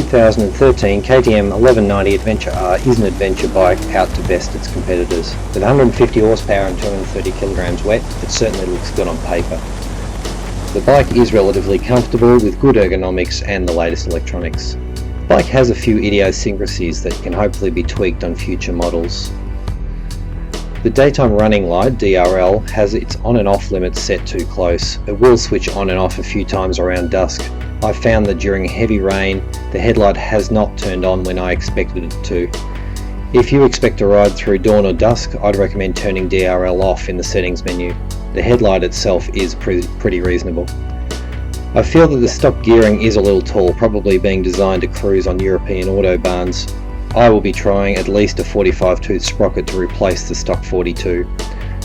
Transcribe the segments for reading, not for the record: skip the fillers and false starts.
2013 KTM 1190 Adventure R is an adventure bike out to best its competitors. With 150 horsepower and 230 kilograms wet, it certainly looks good on paper. The bike is relatively comfortable with good ergonomics and the latest electronics. The bike has a few idiosyncrasies that can hopefully be tweaked on future models. The daytime running light, DRL, has its on and off limits set too close. It will switch on and off a few times around dusk. I found that during heavy rain, the headlight has not turned on when I expected it to. If you expect to ride through dawn or dusk, I'd recommend turning DRL off in the settings menu. The headlight itself is pretty reasonable. I feel that the stock gearing is a little tall, probably being designed to cruise on European autobahns. I will be trying at least a 45 tooth sprocket to replace the stock 42.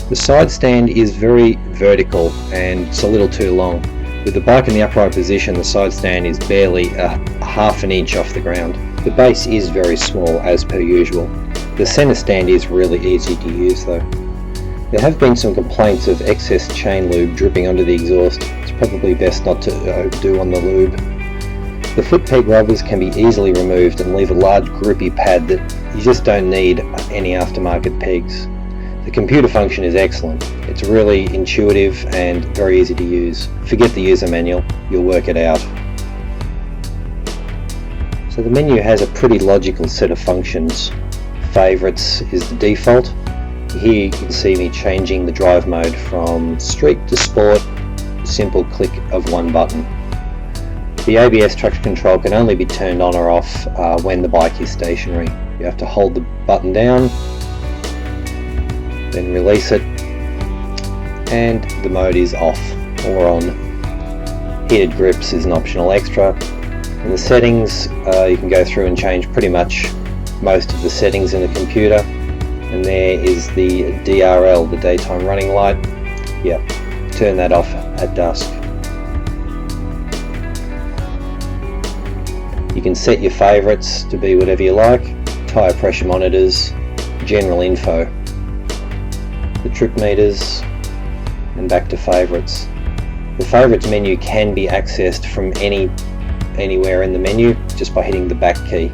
The side stand is very vertical and it's a little too long. With the bike in the upright position, the side stand is barely a half an inch off the ground. The base is very small as per usual. The centre stand is really easy to use though. There have been some complaints of excess chain lube dripping onto the exhaust. It's probably best not to overdo on the lube. The foot peg rubbers can be easily removed and leave a large grippy pad that you just don't need any aftermarket pegs. The computer function is excellent. It's really intuitive and very easy to use. Forget the user manual, you'll work it out. So the menu has a pretty logical set of functions. Favorites is the default. Here you can see me changing the drive mode from street to sport, simple click of one button. The ABS traction control can only be turned on or off when the bike is stationary. You have to hold the button down, then release it, and the mode is off or on. Heated grips is an optional extra. In the settings, you can go through and change pretty much most of the settings in the computer. And there is the DRL, the daytime running light. Yep, turn that off at dusk. You can set your favourites to be whatever you like. Tyre pressure monitors, general info, the trip meters, and back to favourites. The favourites menu can be accessed from anywhere in the menu just by hitting the back key.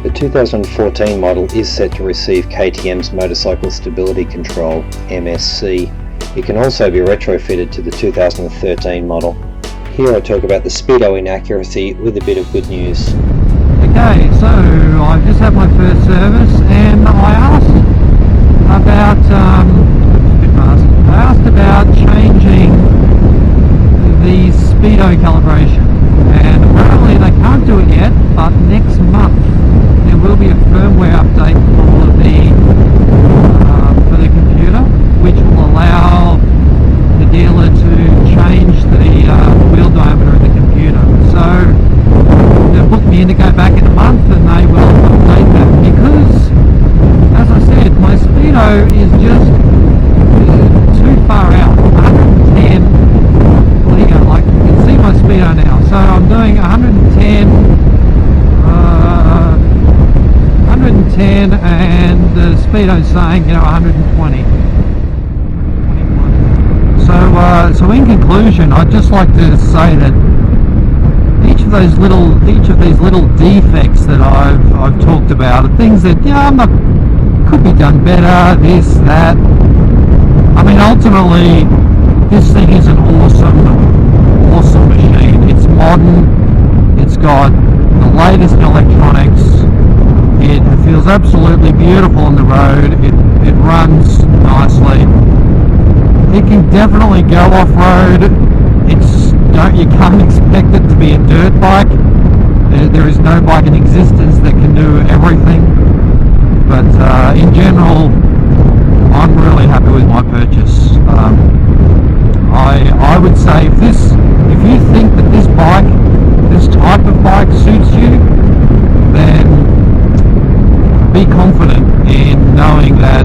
The 2014 model is set to receive KTM's Motorcycle Stability Control, MSC. It can also be retrofitted to the 2013 model. Here I talk about the speedo inaccuracy with a bit of good news. Okay, so I've just had my first service and I asked about changing the speedo calibration, and apparently they can't do it yet, but next month there will be a firmware update for the computer, which will allow the dealer to change the wheel diameter of the computer. So they've booked me in to go back in a month and they will update that, because as I said, my speedo is just too far out. 110, well, you know, like you can see my speedo now, so I'm doing 110 and the speedo's saying, you know, 120. So in conclusion, I'd just like to say that each of these little defects that I've talked about are things that, you know, could be done better, this, that. I mean, ultimately, this thing is an awesome machine. It's modern, it's got the latest electronics, it feels absolutely beautiful on the road, it runs nicely. It can definitely go off-road. You can't expect it to be a dirt bike. There is no bike in existence that can do everything. But in general, I'm really happy with my purchase. I would say if you think that this type of bike suits you, then be confident in knowing that